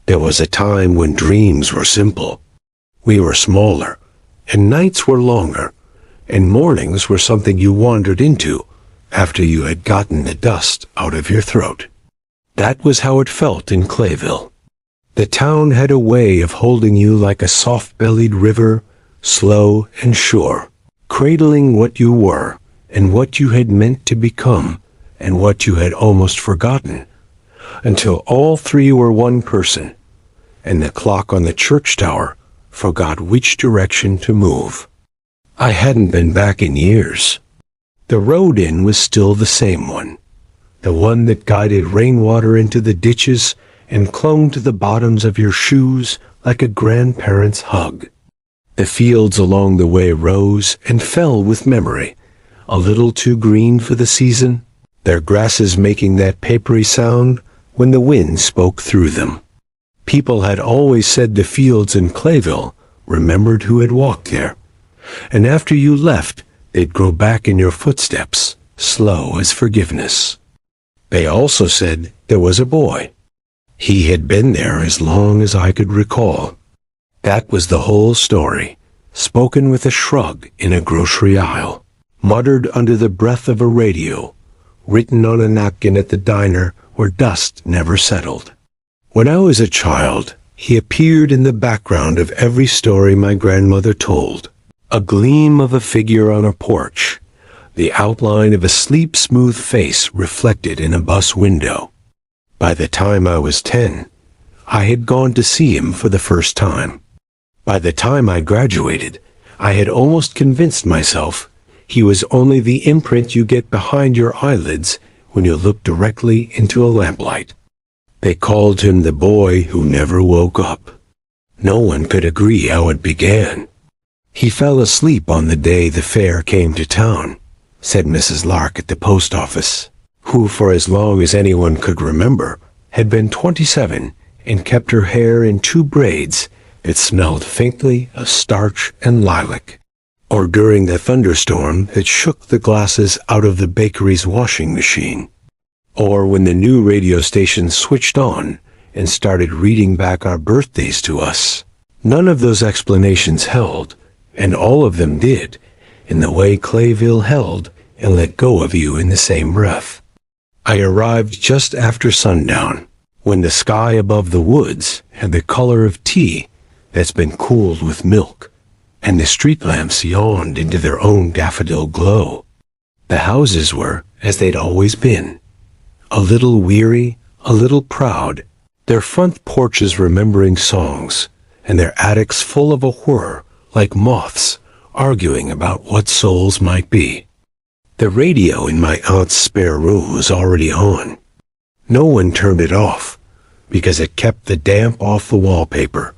There was a time when dreams were simple. We were smaller, and nights were longer, and mornings were something you wandered into after you had gotten the dust out of your throat. That was how it felt in Clayville. The town had a way of holding you like a soft-bellied river, slow and sure, cradling what you were and what you had meant to become and what you had almost forgotten, until all three were one person, and the clock on the church tower forgot which direction to move. I hadn't been back in years. The road in was still the same one, the one that guided rainwater into the ditches and clung to the bottoms of your shoes like a grandparent's hug. The fields along the way rose and fell with memory, a little too green for the season, their grasses making that papery sound when the wind spoke through them. People had always said the fields in Clayville remembered who had walked there, and after you left, they'd grow back in your footsteps, slow as forgiveness. They also said there was a boy. He had been there as long as I could recall. That was the whole story, spoken with a shrug in a grocery aisle, muttered under the breath of a radio, written on a napkin at the diner where dust never settled. When I was a child, he appeared in the background of every story my grandmother told, a gleam of a figure on a porch, the outline of a sleep-smooth face reflected in a bus window. By the time I was 10, I had gone to see him for the first time. By the time I graduated, I had almost convinced myself he was only the imprint you get behind your eyelids when you look directly into a lamplight. They called him the boy who never woke up. No one could agree how it began. He fell asleep on the day the fair came to town, said Mrs. Lark at the post office, who for as long as anyone could remember had been 27 and kept her hair in 2 braids that smelled faintly of starch and lilac. Or during the thunderstorm that shook the glasses out of the bakery's washing machine. Or when the new radio station switched on and started reading back our birthdays to us. None of those explanations held, and all of them did, in the way Clayville held and let go of you in the same breath. I arrived just after sundown, when the sky above the woods had the color of tea that's been cooled with milk, and the street lamps yawned into their own daffodil glow. The houses were as they'd always been, a little weary, a little proud, their front porches remembering songs, and their attics full of a whir, like moths, arguing about what souls might be. The radio in my aunt's spare room was already on. No one turned it off, because it kept the damp off the wallpaper,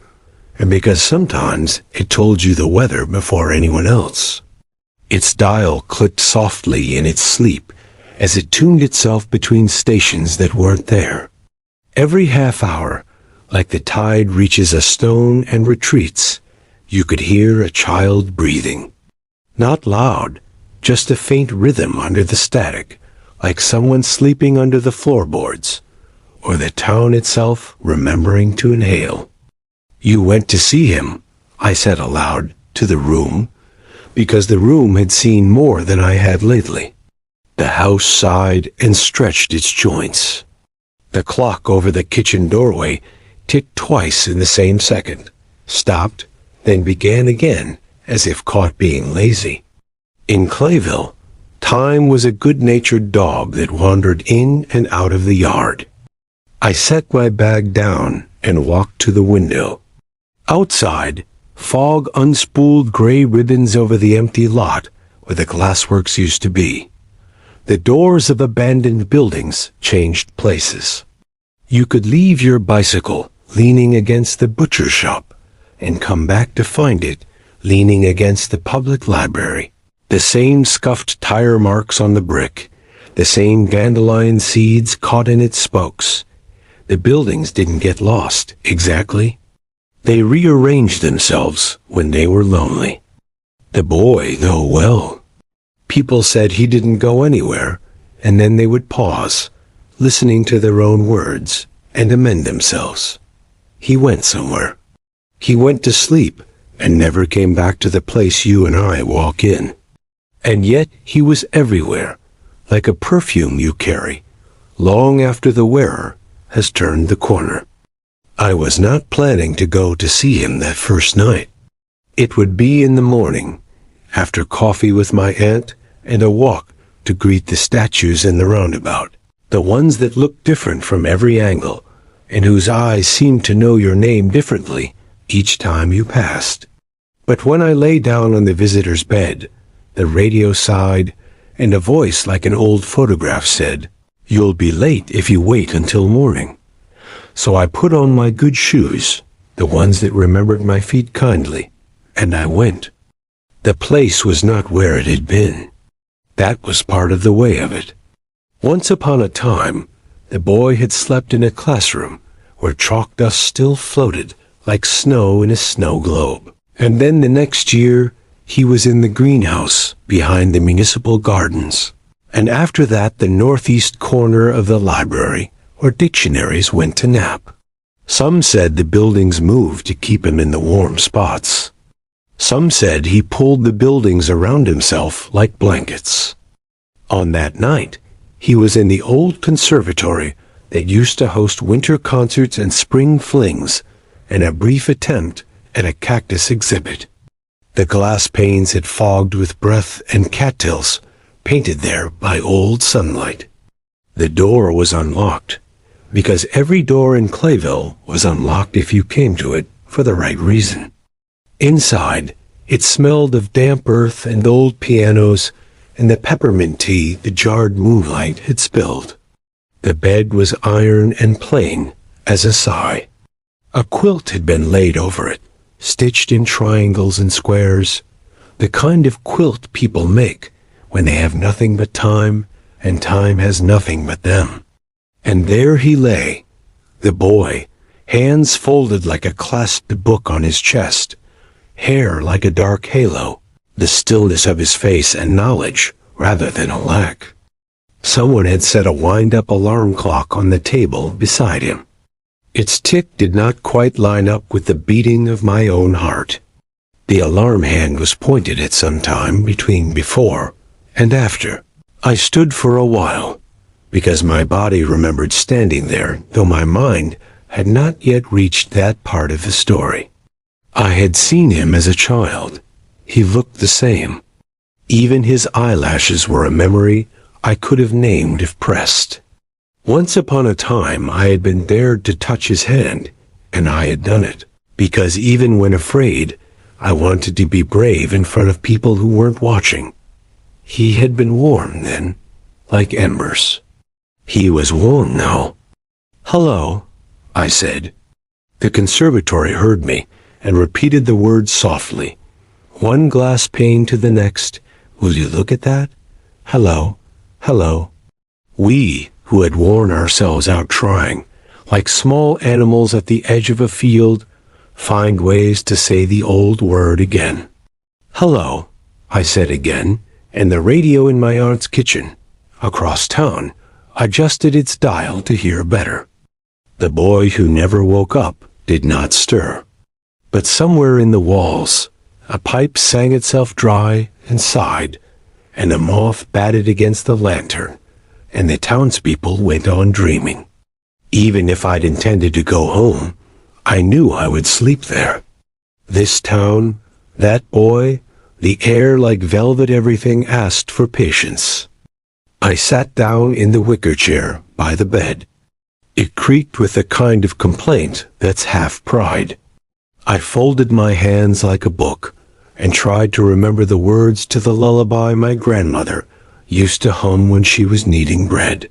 and because sometimes it told you the weather before anyone else. Its dial clicked softly in its sleep as it tuned itself between stations that weren't there. Every half hour, like the tide reaches a stone and retreats, you could hear a child breathing. Not loud, just a faint rhythm under the static, like someone sleeping under the floorboards, or the town itself remembering to inhale. You went to see him, I said aloud, to the room, because the room had seen more than I had lately. The house sighed and stretched its joints. The clock over the kitchen doorway ticked twice in the same second, stopped, then began again, as if caught being lazy. In Clayville, time was a good-natured dog that wandered in and out of the yard. I set my bag down and walked to the window. Outside, fog unspooled gray ribbons over the empty lot where the glassworks used to be. The doors of abandoned buildings changed places. You could leave your bicycle leaning against the butcher shop and come back to find it leaning against the public library. The same scuffed tire marks on the brick, the same dandelion seeds caught in its spokes. The buildings didn't get lost, exactly. They rearranged themselves when they were lonely. The boy, though, well. People said he didn't go anywhere, and then they would pause, listening to their own words, and amend themselves. he went somewhere. He went to sleep and never came back to the place you and I walk in. And yet he was everywhere, like a perfume you carry, long after the wearer has turned the corner. I was not planning to go to see him that first night. It would be in the morning, after coffee with my aunt and a walk to greet the statues in the roundabout, the ones that looked different from every angle, and whose eyes seemed to know your name differently each time you passed. But when I lay down on the visitor's bed, the radio sighed, and a voice like an old photograph said, "You'll be late if you wait until morning." So I put on my good shoes, the ones that remembered my feet kindly, and I went. The place was not where it had been. That was part of the way of it. Once upon a time, the boy had slept in a classroom where chalk dust still floated like snow in a snow globe. And then the next year, he was in the greenhouse behind the municipal gardens. And after that, the northeast corner of the library, where dictionaries went to nap. Some said the buildings moved to keep him in the warm spots. Some said he pulled the buildings around himself like blankets. On that night, he was in the old conservatory that used to host winter concerts and spring flings, and a brief attempt at a cactus exhibit. The glass panes had fogged with breath and cattails, painted there by old sunlight. The door was unlocked, because every door in Clayville was unlocked if you came to it for the right reason. Inside, it smelled of damp earth and old pianos and the peppermint tea the jarred moonlight had spilled. The bed was iron and plain as a sigh. A quilt had been laid over it, stitched in triangles and squares, the kind of quilt people make when they have nothing but time, and time has nothing but them. And there he lay, the boy, hands folded like a clasped book on his chest, hair like a dark halo, the stillness of his face and knowledge rather than a lack. Someone had set a wind-up alarm clock on the table beside him. Its tick did not quite line up with the beating of my own heart. The alarm hand was pointed at some time between before and after. I stood for a while, because my body remembered standing there, though my mind had not yet reached that part of the story. I had seen him as a child. He looked the same. Even his eyelashes were a memory I could have named if pressed. Once upon a time I had been dared to touch his hand, and I had done it, because even when afraid, I wanted to be brave in front of people who weren't watching. He had been warm then, like embers. He was warm now. "Hello," I said. The conservatory heard me and repeated the words softly. One glass pane to the next. "Will you look at that? Hello, hello." We, who had worn ourselves out trying, like small animals at the edge of a field, find ways to say the old word again. "Hello," I said again, and the radio in my aunt's kitchen, across town, adjusted its dial to hear better. The boy who never woke up did not stir. But somewhere in the walls, a pipe sang itself dry and sighed, and a moth batted against the lantern, and the townspeople went on dreaming. Even if I'd intended to go home, I knew I would sleep there. This town, that boy, the air like velvet, everything asked for patience. I sat down in the wicker chair by the bed. It creaked with a kind of complaint that's half pride. I folded my hands like a book and tried to remember the words to the lullaby my grandmother used to hum when she was kneading bread.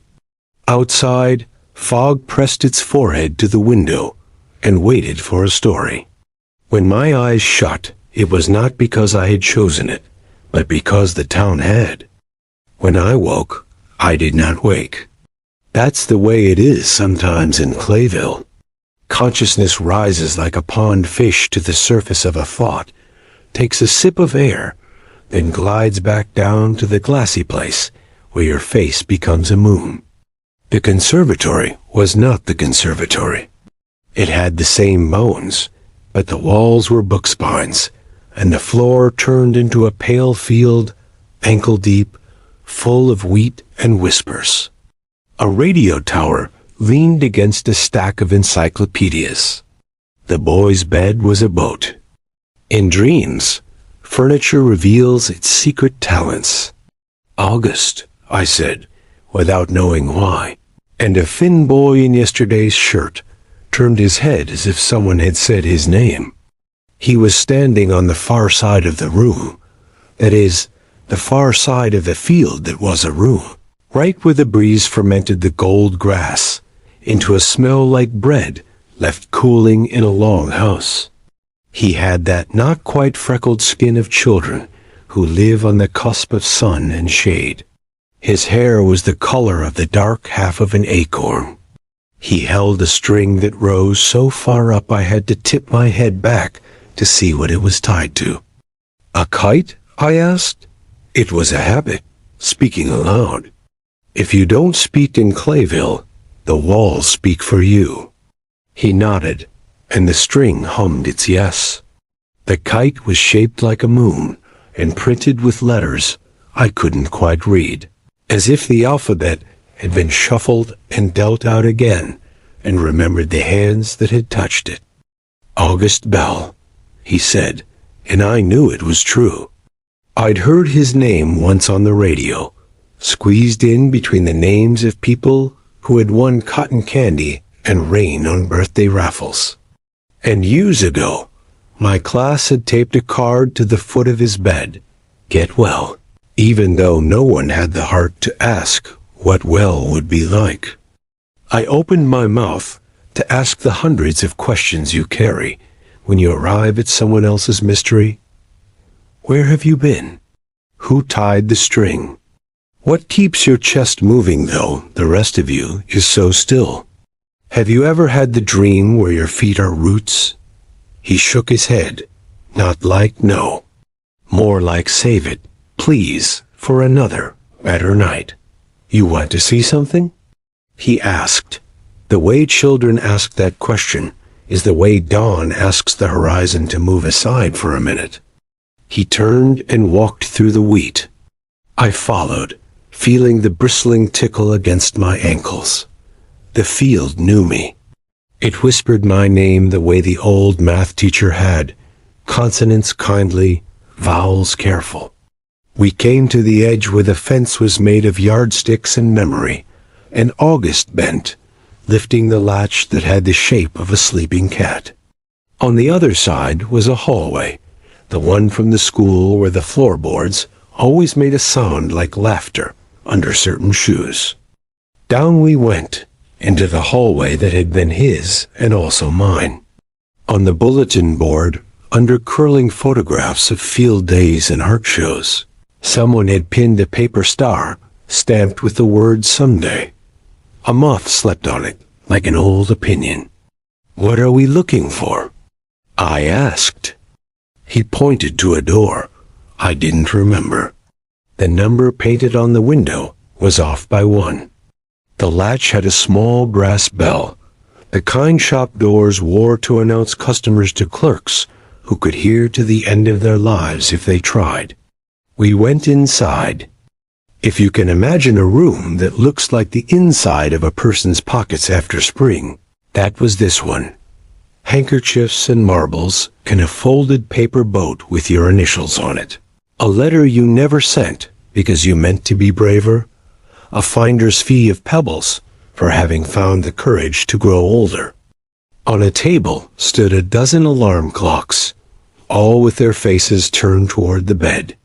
Outside, fog pressed its forehead to the window and waited for a story. When my eyes shut, it was not because I had chosen it, but because the town had. When I woke, I did not wake. That's the way it is sometimes in Clayville. Consciousness rises like a pond fish to the surface of a thought, takes a sip of air, then glides back down to the glassy place where your face becomes a moon. The conservatory was not the conservatory. It had the same bones, but the walls were book spines, and the floor turned into a pale field, ankle-deep, full of wheat and whispers. A radio tower leaned against a stack of encyclopedias. The boy's bed was a boat. In dreams, furniture reveals its secret talents. "August," I said, without knowing why, and a thin boy in yesterday's shirt turned his head as if someone had said his name. He was standing on the far side of the room, that is, the far side of the field that was a room, right where the breeze fermented the gold grass into a smell like bread left cooling in a long house. He had that not quite freckled skin of children who live on the cusp of sun and shade. His hair was the color of the dark half of an acorn. He held a string that rose so far up I had to tip my head back to see what it was tied to. "A kite?" I asked. It was a habit, speaking aloud. "If you don't speak in Clayville, the walls speak for you." He nodded, and the string hummed its yes. The kite was shaped like a moon and printed with letters I couldn't quite read, as if the alphabet had been shuffled and dealt out again and remembered the hands that had touched it. "August Bell," he said, and I knew it was true. I'd heard his name once on the radio, squeezed in between the names of people who had won cotton candy and rain on birthday raffles. And years ago, my class had taped a card to the foot of his bed, "Get well," even though no one had the heart to ask what well would be like. I opened my mouth to ask the hundreds of questions you carry when you arrive at someone else's mystery. Where have you been? Who tied the string? What keeps your chest moving though the rest of you is so still? Have you ever had the dream where your feet are roots? He shook his head, not like no, more like save it, please, for another better night. You want to see something? He asked. The way children ask that question is the way dawn asks the horizon to move aside for a minute. He turned and walked through the wheat. I followed, feeling the bristling tickle against my ankles. The field knew me. It whispered my name the way the old math teacher had, consonants kindly, vowels careful. We came to the edge where the fence was made of yardsticks and memory, and August bent, lifting the latch that had the shape of a sleeping cat. On the other side was a hallway, the one from the school where the floorboards always made a sound like laughter under certain shoes. Down we went, into the hallway that had been his and also mine. On the bulletin board, under curling photographs of field days and art shows, someone had pinned a paper star stamped with the word someday. A moth slept on it, like an old opinion. What are we looking for? I asked. He pointed to a door. I didn't remember. The number painted on the window was off by 1. The latch had a small brass bell, the kind shop doors wore to announce customers to clerks who could hear to the end of their lives if they tried. We went inside. If you can imagine a room that looks like the inside of a person's pockets after spring, that was this one. Handkerchiefs and marbles and a folded paper boat with your initials on it. A letter you never sent because you meant to be braver. A finder's fee of pebbles for having found the courage to grow older. On a table stood a dozen alarm clocks, all with their faces turned toward the bed.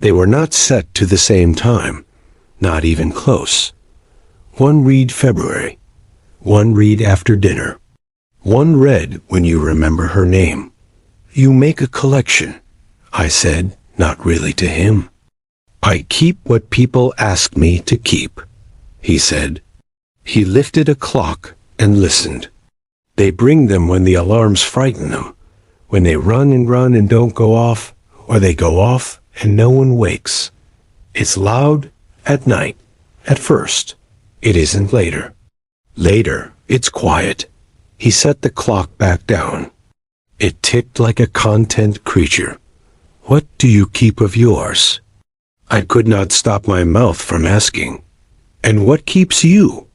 They were not set to the same time, not even close. One read February, one read after dinner, one read when you remember her name. You make a collection, I said, not really to him. I keep what people ask me to keep, he said. He lifted a clock and listened. They bring them when the alarms frighten them, when they run and don't go off, or they go off and no one wakes. It's loud at night, at first. It isn't later. Later, it's quiet. He set the clock back down. It ticked like a content creature. What do you keep of yours? I could not stop my mouth from asking. And what keeps you?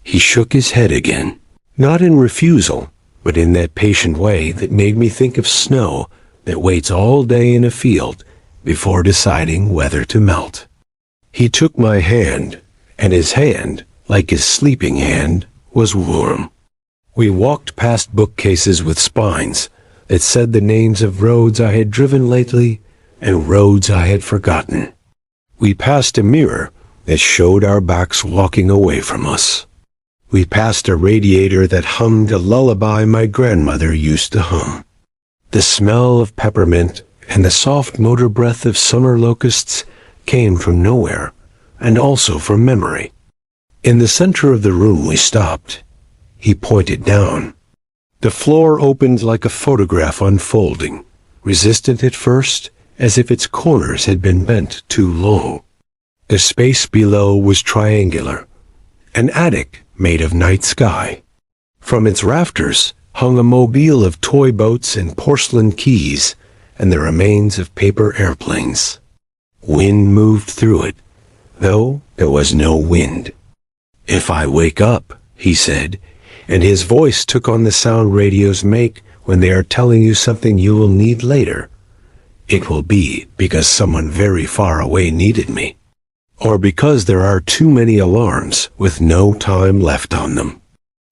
He shook his head again, not in refusal, but in that patient way that made me think of snow that waits all day in a field before deciding whether to melt. He took my hand, and his hand, like his sleeping hand, was warm. We walked past bookcases with spines that said the names of roads I had driven lately and roads I had forgotten. We passed a mirror that showed our backs walking away from us. We passed a radiator that hummed a lullaby my grandmother used to hum. The smell of peppermint and the soft motor breath of summer locusts came from nowhere, and also from memory. In the center of the room we stopped. He pointed down. The floor opened like a photograph unfolding, resistant at first, as if its corners had been bent too low. The space below was triangular, an attic made of night sky. From its rafters hung a mobile of toy boats and porcelain keys and the remains of paper airplanes. Wind moved through it, though there was no wind. "If I wake up," he said, and his voice took on the sound radios make when they are telling you something you will need later, "it will be because someone very far away needed me, or because there are too many alarms with no time left on them,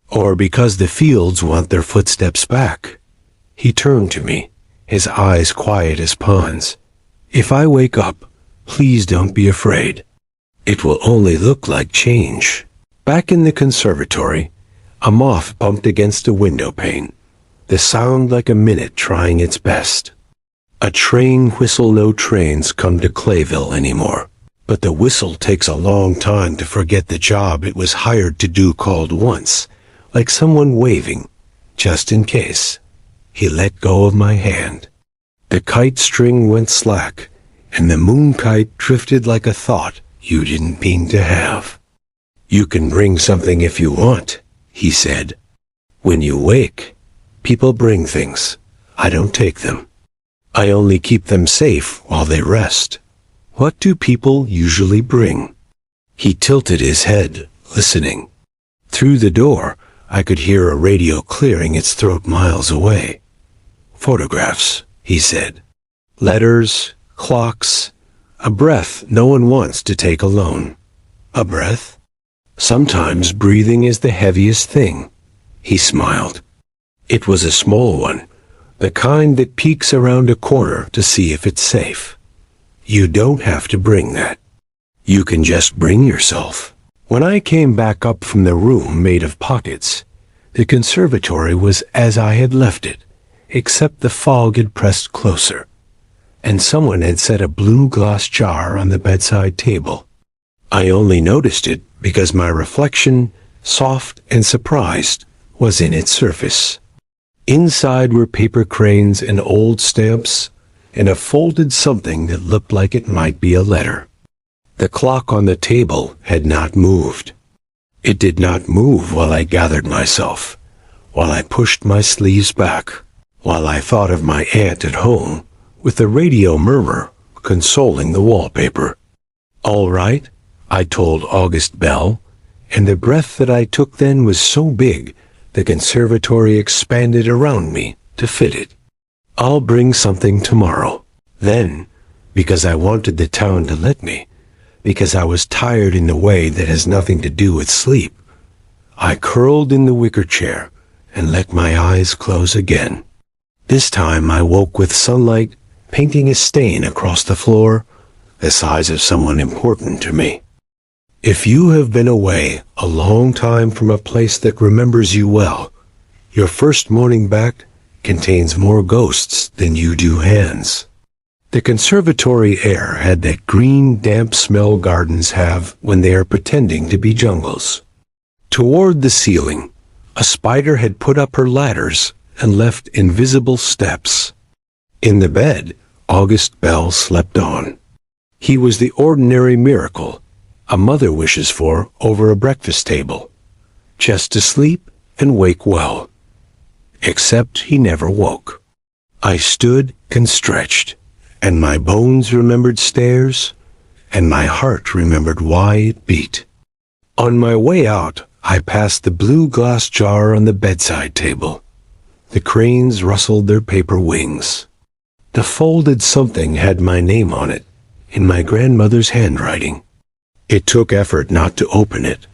or because the fields want their footsteps back." He turned to me, his eyes quiet as ponds. "If I wake up, please don't be afraid. It will only look like change." Back in the conservatory, a moth bumped against a window pane, the sound like a minute trying its best. A train whistle. No trains come to Clayville anymore, but the whistle takes a long time to forget the job it was hired to do, called once, like someone waving, just in case. He let go of my hand. The kite string went slack, and the moon kite drifted like a thought you didn't mean to have. "You can bring something if you want," he said. "When you wake, people bring things. I don't take them. I only keep them safe while they rest." "What do people usually bring?" He tilted his head, listening. Through the door, I could hear a radio clearing its throat miles away. "Photographs," he said. "Letters, clocks, a breath no one wants to take alone." "A breath?" "Sometimes breathing is the heaviest thing." He smiled. It was a small one, the kind that peeks around a corner to see if it's safe. You don't have to bring that. You can just bring yourself. When I came back up from the room made of pockets, the conservatory was as I had left it, except the fog had pressed closer, and someone had set a blue glass jar on the bedside table. I only noticed it because my reflection, soft and surprised, was in its surface. Inside were paper cranes and old stamps, and a folded something that looked like it might be a letter. The clock on the table had not moved. It did not move while I gathered myself, while I pushed my sleeves back, while I thought of my aunt at home, with the radio murmur consoling the wallpaper. "All right," I told August Bell, and the breath that I took then was so big the conservatory expanded around me to fit it. "I'll bring something tomorrow." Then, because I wanted the town to let me, because I was tired in a way that has nothing to do with sleep, I curled in the wicker chair and let my eyes close again. This time I woke with sunlight painting a stain across the floor, the size of someone important to me. If you have been away a long time from a place that remembers you well, your first morning back contains more ghosts than you do hands. The conservatory air had that green, damp smell gardens have when they are pretending to be jungles. Toward the ceiling, a spider had put up her ladders and left invisible steps. In the bed, August Bell slept on. He was the ordinary miracle a mother wishes for over a breakfast table, just to sleep and wake well. except he never woke. I stood and stretched, and my bones remembered stairs, and my heart remembered why it beat. On my way out, I passed the blue glass jar on the bedside table. The cranes rustled their paper wings. The folded something had my name on it, in my grandmother's handwriting. It took effort not to open it,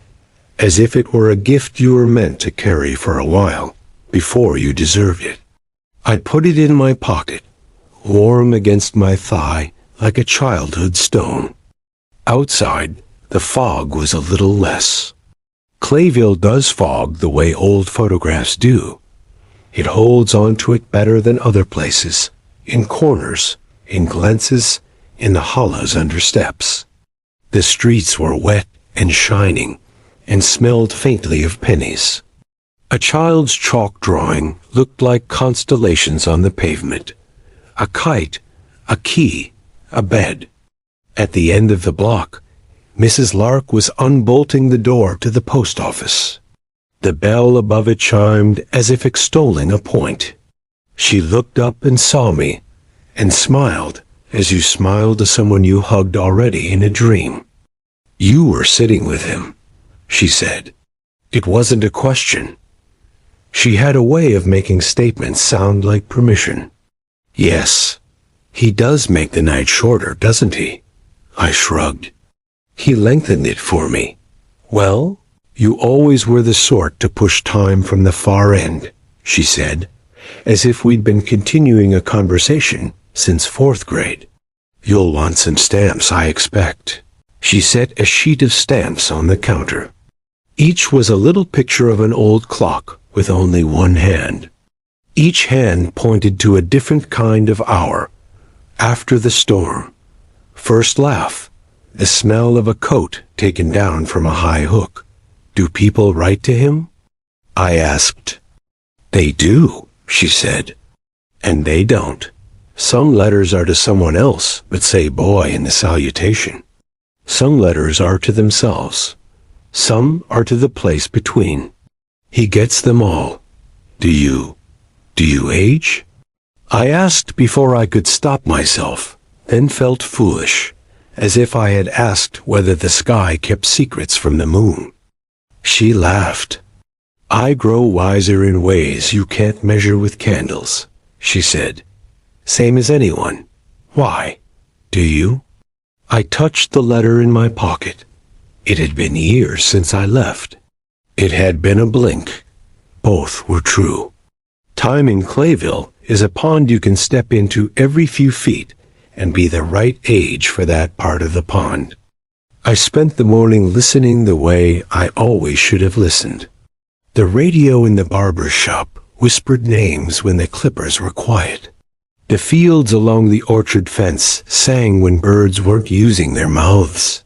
as if it were a gift you were meant to carry for a while, before you deserved it. I put it in my pocket, warm against my thigh like a childhood stone. Outside, the fog was a little less. Clayville does fog the way old photographs do. It holds on to it better than other places, in corners, in glances, in the hollows under steps. The streets were wet and shining, and smelled faintly of pennies. A child's chalk drawing looked like constellations on the pavement. A kite, a key, a bed. At the end of the block, Mrs. Lark was unbolting the door to the post office. The bell above it chimed as if extolling a point. She looked up and saw me, and smiled as you smiled to someone you hugged already in a dream. "You were sitting with him," she said. It wasn't a question. She had a way of making statements sound like permission. "Yes, he does make the night shorter, doesn't he?" I shrugged. "He lengthened it for me." "Well, you always were the sort to push time from the far end," she said, as if we'd been continuing a conversation since 4th grade. "You'll want some stamps, I expect." She set a sheet of stamps on the counter. Each was a little picture of an old clock with only one hand. Each hand pointed to a different kind of hour. After the storm. First laugh. The smell of a coat taken down from a high hook. "Do people write to him?" I asked. "They do," she said. "And they don't. Some letters are to someone else, but say boy in the salutation. Some letters are to themselves. Some are to the place between. He gets them all. Do you age?" I asked before I could stop myself, then felt foolish, as if I had asked whether the sky kept secrets from the moon. She laughed. "I grow wiser in ways you can't measure with candles," she said. "Same as anyone. Why? Do you?" I touched the letter in my pocket. It had been years since I left. It had been a blink. Both were true. Time in Clayville is a pond you can step into every few feet and be the right age for that part of the pond. I spent the morning listening the way I always should have listened. The radio in the barber's shop whispered names when the clippers were quiet. The fields along the orchard fence sang when birds weren't using their mouths.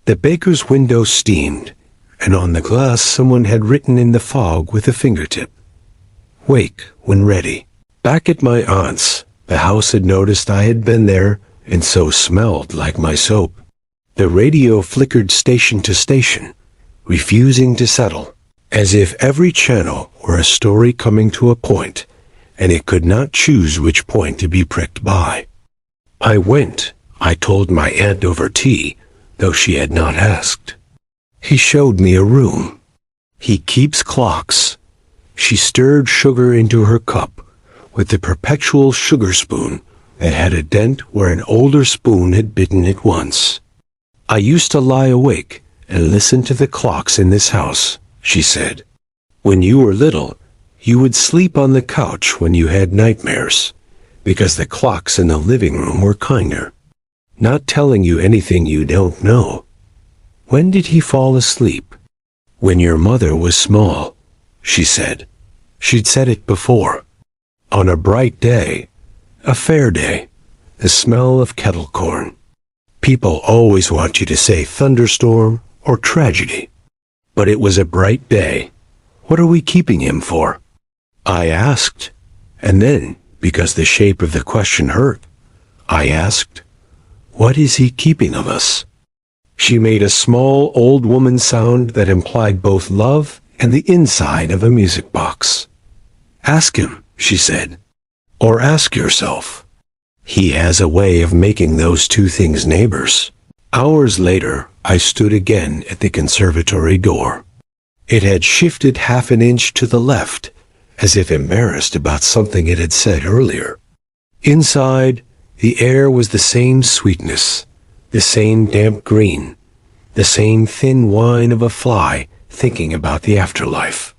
The baker's window steamed, and on the glass someone had written in the fog with a fingertip, "Wake when ready." Back at my aunt's, the house had noticed I had been there and so smelled like my soap. The radio flickered station to station, refusing to settle, as if every channel were a story coming to a point, and it could not choose which point to be pricked by. I went, I told my aunt over tea, though she had not asked. He showed me a room. He keeps clocks. She stirred sugar into her cup with the perpetual sugar spoon that had a dent where an older spoon had bitten it once. "I used to lie awake and listen to the clocks in this house," she said. "When you were little, you would sleep on the couch when you had nightmares, because the clocks in the living room were kinder. Not telling you anything you don't know. When did he fall asleep?" "When your mother was small," she said. She'd said it before. On a bright day, a fair day, the smell of kettle corn. People always want you to say thunderstorm or tragedy. But it was a bright day. What are we keeping him for? I asked, and then, because the shape of the question hurt, I asked, "What is he keeping of us?" She made a small old woman sound that implied both love and the inside of a music box. Ask him, she said. Or ask yourself. He has a way of making those two things neighbors. Hours later, I stood again at the conservatory door. It had shifted half an inch to the left, as if embarrassed about something it had said earlier. Inside, the air was the same sweetness, the same damp green, the same thin whine of a fly thinking about the afterlife.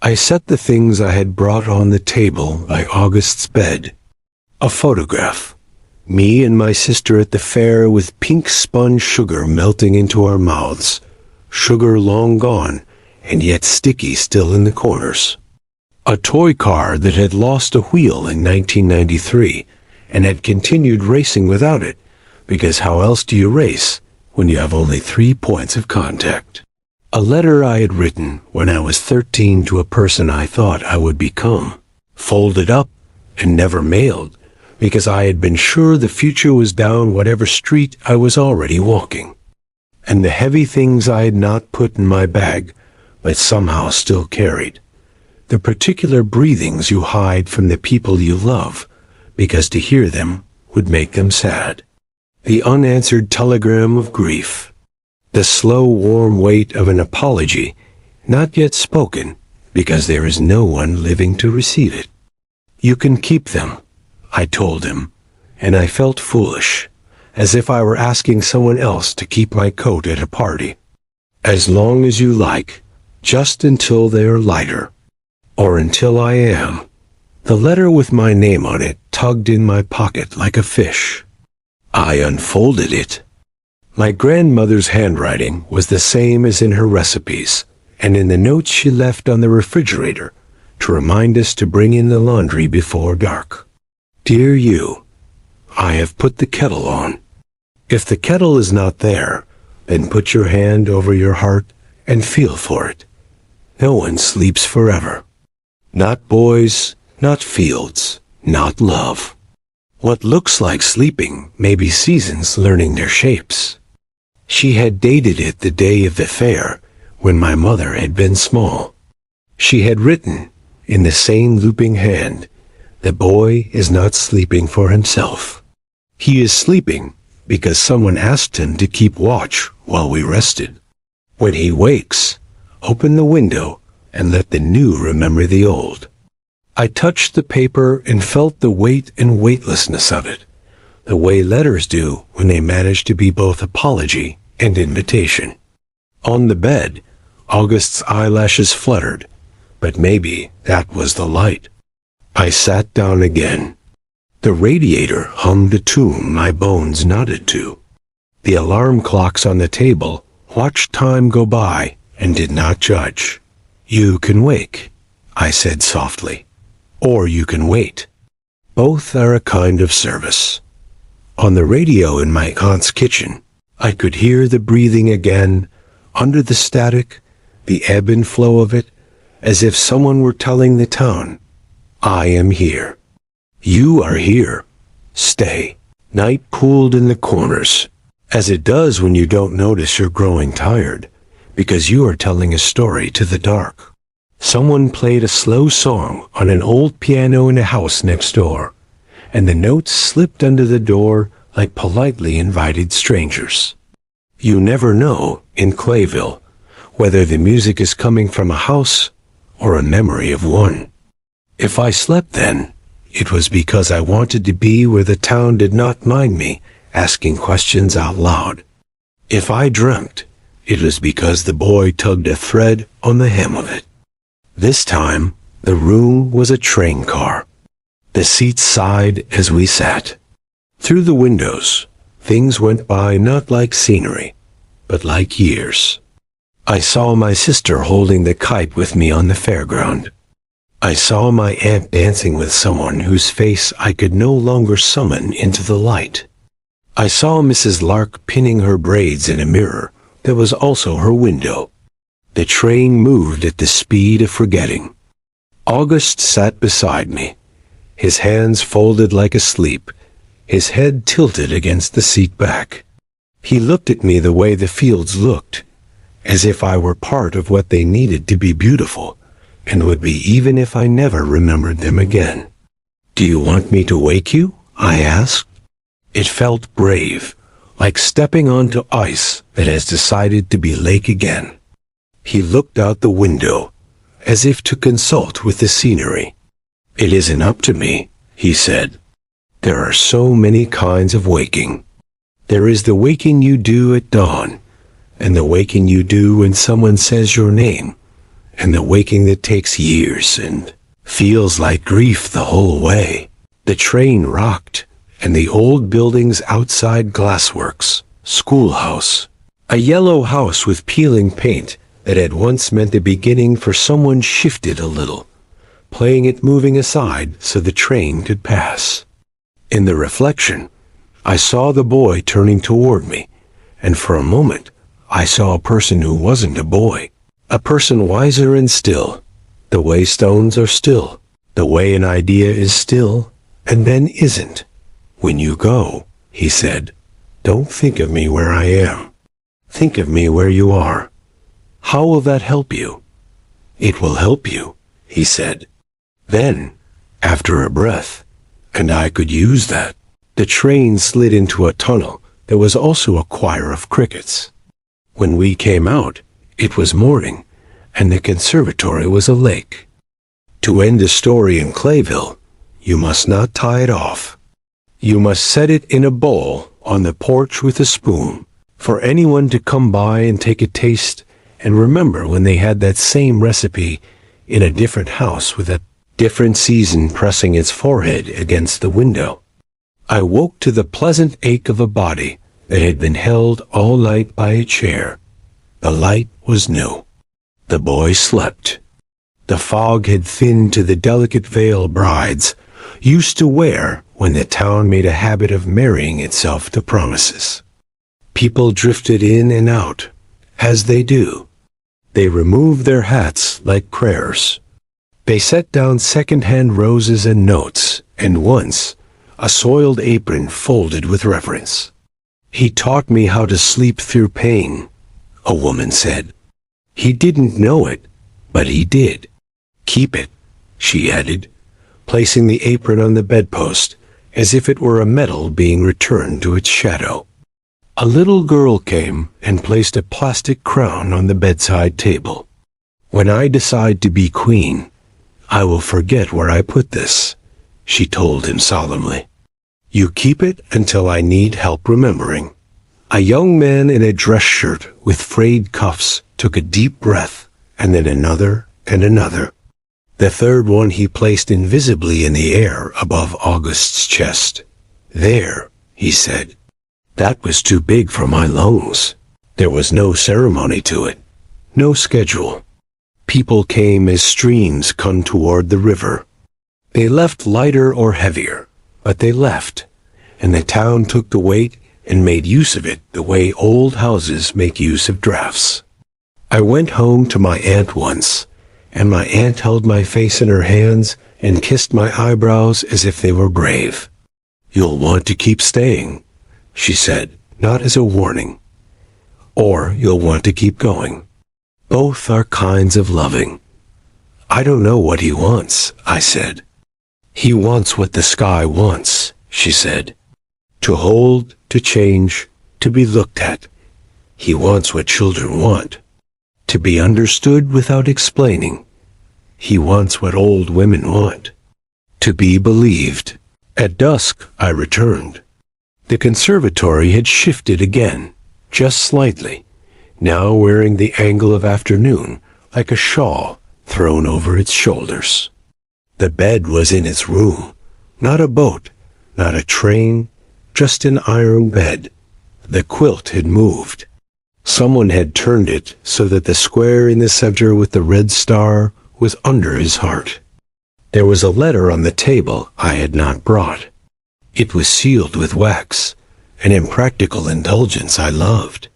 I set the things I had brought on the table by August's bed. A photograph. Me and my sister at the fair with pink sponge sugar melting into our mouths. Sugar long gone, and yet sticky still in the corners. A toy car that had lost a wheel in 1993 and had continued racing without it, because how else do you race when you have only 3 points of contact? A letter I had written when I was 13 to a person I thought I would become, folded up and never mailed, because I had been sure the future was down whatever street I was already walking. And the heavy things I had not put in my bag, but somehow still carried. The particular breathings you hide from the people you love, because to hear them would make them sad. The unanswered telegram of grief. The slow, warm weight of an apology, not yet spoken, because there is no one living to receive it. You can keep them, I told him, and I felt foolish, as if I were asking someone else to keep my coat at a party. As long as you like, just until they are lighter, or until I am. The letter with my name on it tugged in my pocket like a fish. I unfolded it. My grandmother's handwriting was the same as in her recipes, and in the notes she left on the refrigerator to remind us to bring in the laundry before dark. Dear you, I have put the kettle on. If the kettle is not there, then put your hand over your heart and feel for it. No one sleeps forever. Not boys, not fields, not love. What looks like sleeping may be seasons learning their shapes. She had dated it the day of the fair, when my mother had been small. She had written, in the same looping hand, the boy is not sleeping for himself. He is sleeping because someone asked him to keep watch while we rested. When he wakes, open the window and let the new remember the old. I touched the paper and felt the weight and weightlessness of it, the way letters do when they manage to be both apology and invitation. On the bed, August's eyelashes fluttered, but maybe that was the light. I sat down again. The radiator hummed a tune my bones nodded to. The alarm clocks on the table watched time go by and did not judge. You can wake, I said softly, or you can wait. Both are a kind of service. On the radio in my aunt's kitchen, I could hear the breathing again, under the static, the ebb and flow of it, as if someone were telling the town, I am here. You are here. Stay. Night cooled in the corners, as it does when you don't notice you're growing tired, because you are telling a story to the dark. Someone played a slow song on an old piano in a house next door, and the notes slipped under the door like politely invited strangers. You never know, in Clayville, whether the music is coming from a house or a memory of one. If I slept then, it was because I wanted to be where the town did not mind me asking questions out loud. If I dreamt, it was because the boy tugged a thread on the hem of it. This time, the room was a train car. The seats sighed as we sat. Through the windows, things went by not like scenery, but like years. I saw my sister holding the kite with me on the fairground. I saw my aunt dancing with someone whose face I could no longer summon into the light. I saw Mrs. Lark pinning her braids in a mirror that was also her window. The train moved at the speed of forgetting. August sat beside me, his hands folded like asleep, his head tilted against the seat back. He looked at me the way the fields looked, as if I were part of what they needed to be beautiful, and would be even if I never remembered them again. "Do you want me to wake you?" I asked. It felt brave, like stepping onto ice that has decided to be lake again. He looked out the window, as if to consult with the scenery. "It isn't up to me," he said. "There are so many kinds of waking. There is the waking you do at dawn, and the waking you do when someone says your name, and the waking that takes years and feels like grief the whole way." The train rocked, and the old buildings outside glassworks, schoolhouse, a yellow house with peeling paint that had once meant the beginning for someone shifted a little, playing it moving aside so the train could pass. In the reflection, I saw the boy turning toward me, and for a moment, I saw a person who wasn't a boy, a person wiser and still, the way stones are still, the way an idea is still, and then isn't. "When you go," he said, "don't think of me where I am. Think of me where you are. How will that help you?" "It will help you," he said. Then, after a breath, and I could use that, the train slid into a tunnel that was also a choir of crickets. When we came out, it was morning, and the conservatory was a lake. To end a story in Clayville, you must not tie it off. You must set it in a bowl on the porch with a spoon, for anyone to come by and take a taste and remember when they had that same recipe in a different house with a different season pressing its forehead against the window. I woke to the pleasant ache of a body that had been held all night by a chair. The light was new. The boy slept. The fog had thinned to the delicate veil brides used to wear when the town made a habit of marrying itself to promises. People drifted in and out, as they do. They removed their hats like prayers. They set down second-hand roses and notes, and once, a soiled apron folded with reverence. "He taught me how to sleep through pain," a woman said. "He didn't know it, but he did. Keep it," she added, placing the apron on the bedpost as if it were a medal being returned to its shadow. A little girl came and placed a plastic crown on the bedside table. "When I decide to be queen, I will forget where I put this," she told him solemnly. "You keep it until I need help remembering." A young man in a dress shirt with frayed cuffs took a deep breath, and then another and another. The third one he placed invisibly in the air above August's chest. "There," he said. That was too big for my lungs. There was no ceremony to it, no schedule. People came as streams come toward the river. They left lighter or heavier, but they left, and the town took the weight and made use of it the way old houses make use of drafts. I went home to my aunt once, and my aunt held my face in her hands and kissed my eyebrows as if they were brave. "You'll want to keep staying," she said, not as a warning. "Or you'll want to keep going. Both are kinds of loving." "I don't know what he wants," I said. "He wants what the sky wants," she said. "To hold, to change, to be looked at. He wants what children want. To be understood without explaining. He wants what old women want. To be believed." At dusk, I returned. The conservatory had shifted again, just slightly, now wearing the angle of afternoon like a shawl thrown over its shoulders. The bed was in its room, not a boat, not a train, just an iron bed. The quilt had moved. Someone had turned it so that the square in the center with the red star was under his heart. There was a letter on the table I had not brought. It was sealed with wax, an impractical indulgence I loved.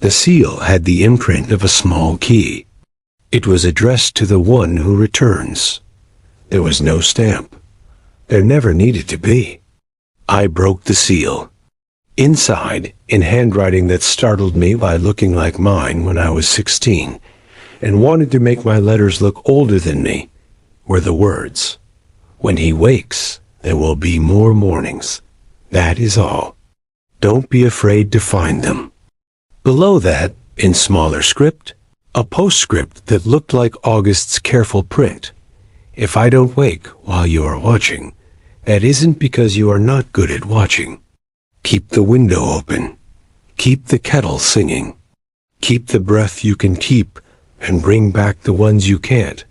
The seal had the imprint of a small key. It was addressed to the one who returns. There was no stamp. There never needed to be. I broke the seal. Inside, in handwriting that startled me by looking like mine when I was 16, and wanted to make my letters look older than me, were the words, "When he wakes, there will be more mornings. That is all. Don't be afraid to find them." Below that, in smaller script, a postscript that looked like August's careful print. "If I don't wake while you are watching, that isn't because you are not good at watching. Keep the window open. Keep the kettle singing. Keep the breath you can keep and bring back the ones you can't."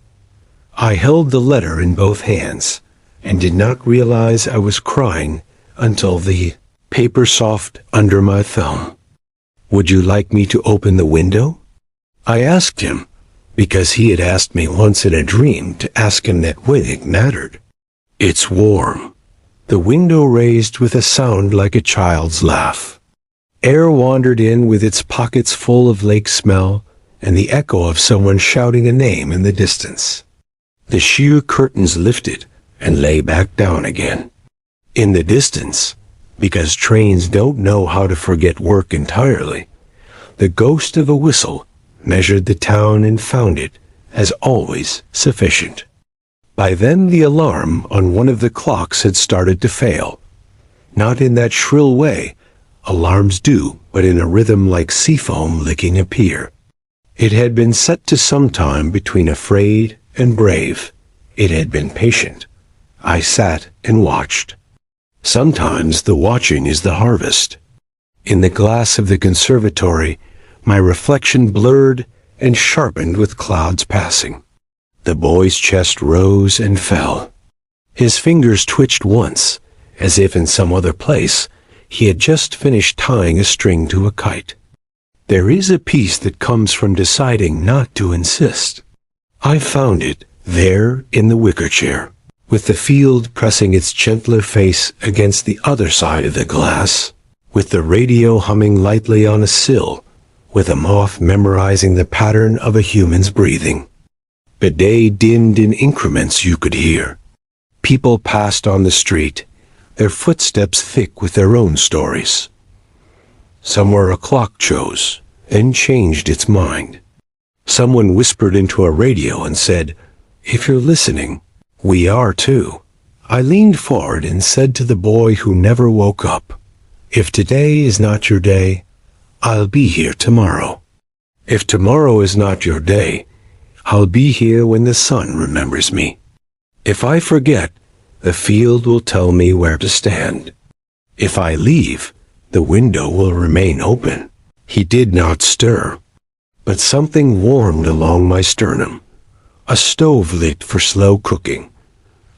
I held the letter in both hands and did not realize I was crying until the paper soft under my thumb. "Would you like me to open the window?" I asked him, because he had asked me once in a dream to ask him that when it mattered. "It's warm." The window raised with a sound like a child's laugh. Air wandered in with its pockets full of lake smell and the echo of someone shouting a name in the distance. The sheer curtains lifted and lay back down again. In the distance, because trains don't know how to forget work entirely, the ghost of a whistle measured the town and found it, as always, sufficient. By then the alarm on one of the clocks had started to fail. Not in that shrill way alarms do, but in a rhythm like seafoam licking a pier. It had been set to some time between afraid and brave. It had been patient. I sat and watched. Sometimes the watching is the harvest. In the glass of the conservatory, my reflection blurred and sharpened with clouds passing. The boy's chest rose and fell. His fingers twitched once, as if in some other place he had just finished tying a string to a kite. There is a peace that comes from deciding not to insist. I found it there in the wicker chair, with the field pressing its gentler face against the other side of the glass, with the radio humming lightly on a sill, with a moth memorizing the pattern of a human's breathing. The day dimmed in increments you could hear. People passed on the street, their footsteps thick with their own stories. Somewhere a clock chose, then changed its mind. Someone whispered into a radio and said, "If you're listening, we are too." I leaned forward and said to the boy who never woke up, "If today is not your day, I'll be here tomorrow. If tomorrow is not your day, I'll be here when the sun remembers me. If I forget, the field will tell me where to stand. If I leave, the window will remain open." He did not stir, but something warmed along my sternum. A stove lit for slow cooking.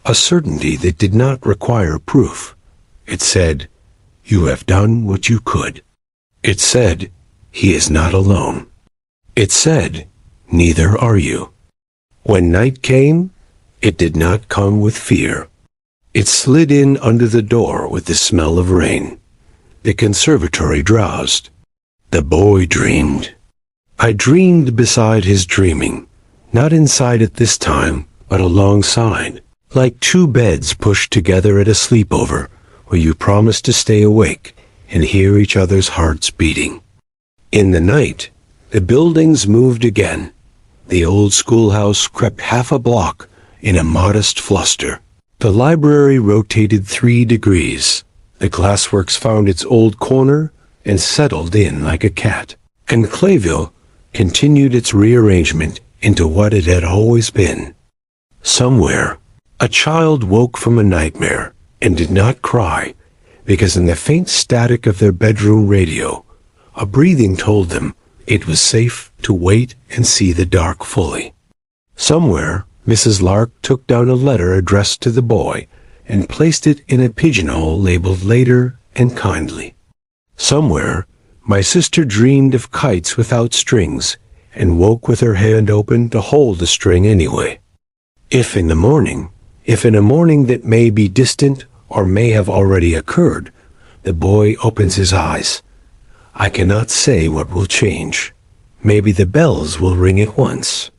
A certainty that did not require proof. It said, "You have done what you could." It said, "He is not alone." It said, "Neither are you." When night came, it did not come with fear. It slid in under the door with the smell of rain. The conservatory drowsed. The boy dreamed. I dreamed beside his dreaming, not inside at this time, but alongside, like two beds pushed together at a sleepover, where you promise to stay awake and hear each other's hearts beating. In the night, the buildings moved again. The old schoolhouse crept half a block in a modest fluster. The library rotated 3 degrees. The glassworks found its old corner and settled in like a cat. And Clayville continued its rearrangement into what it had always been. Somewhere, a child woke from a nightmare and did not cry, because in the faint static of their bedroom radio, a breathing told them it was safe to wait and see the dark fully. Somewhere, Mrs. Lark took down a letter addressed to the boy and placed it in a pigeonhole labeled "Later" and "Kindly." Somewhere, my sister dreamed of kites without strings and woke with her hand open to hold the string anyway. If in a morning that may be distant or may have already occurred, the boy opens his eyes, I cannot say what will change. Maybe the bells will ring at once.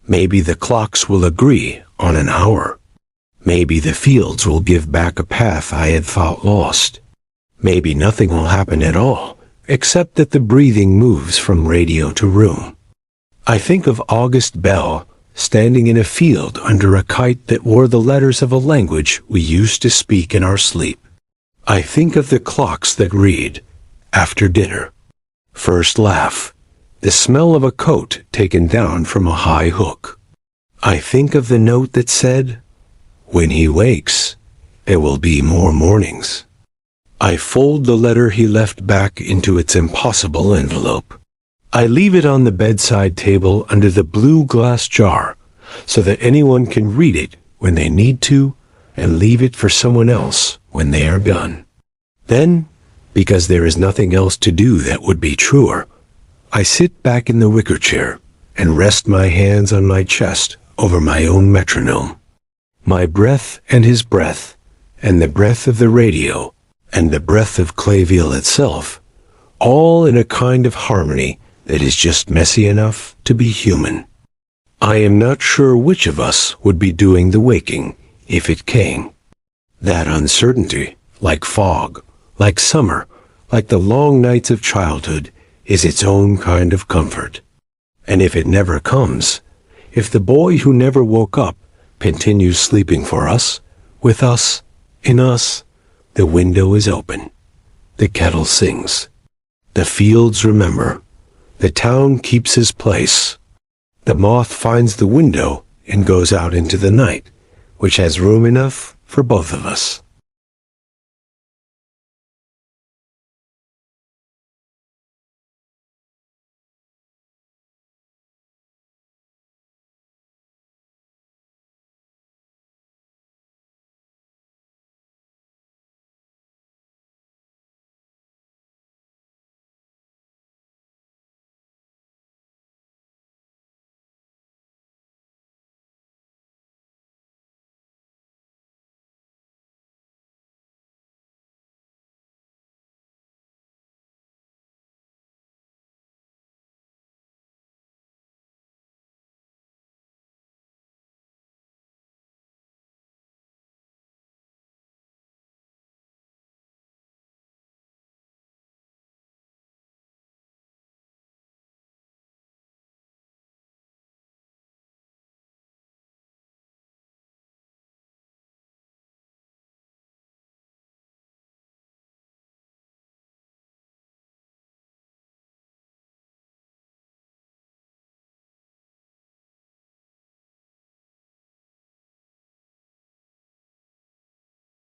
Maybe the clocks will agree on an hour. Maybe the fields will give back a path I had thought lost. Maybe nothing will happen at all, except that the breathing moves from radio to room. I think of August Bell standing in a field under a kite that wore the letters of a language we used to speak in our sleep. I think of the clocks that read, after dinner, first laugh, the smell of a coat taken down from a high hook. I think of the note that said, when he wakes, there will be more mornings. I fold the letter he left back into its impossible envelope. I leave it on the bedside table under the blue glass jar so that anyone can read it when they need to and leave it for someone else when they are gone. Then, because there is nothing else to do that would be truer, I sit back in the wicker chair and rest my hands on my chest over my own metronome. My breath and his breath, and the breath of the radio, and the breath of Clayville itself, all in a kind of harmony that is just messy enough to be human. I am not sure which of us would be doing the waking if it came. That uncertainty, like fog, like summer, like the long nights of childhood, is its own kind of comfort. And if it never comes, if the boy who never woke up continues sleeping for us, with us, in us, the window is open. The kettle sings. The fields remember. The town keeps his place. The moth finds the window and goes out into the night, which has room enough for both of us.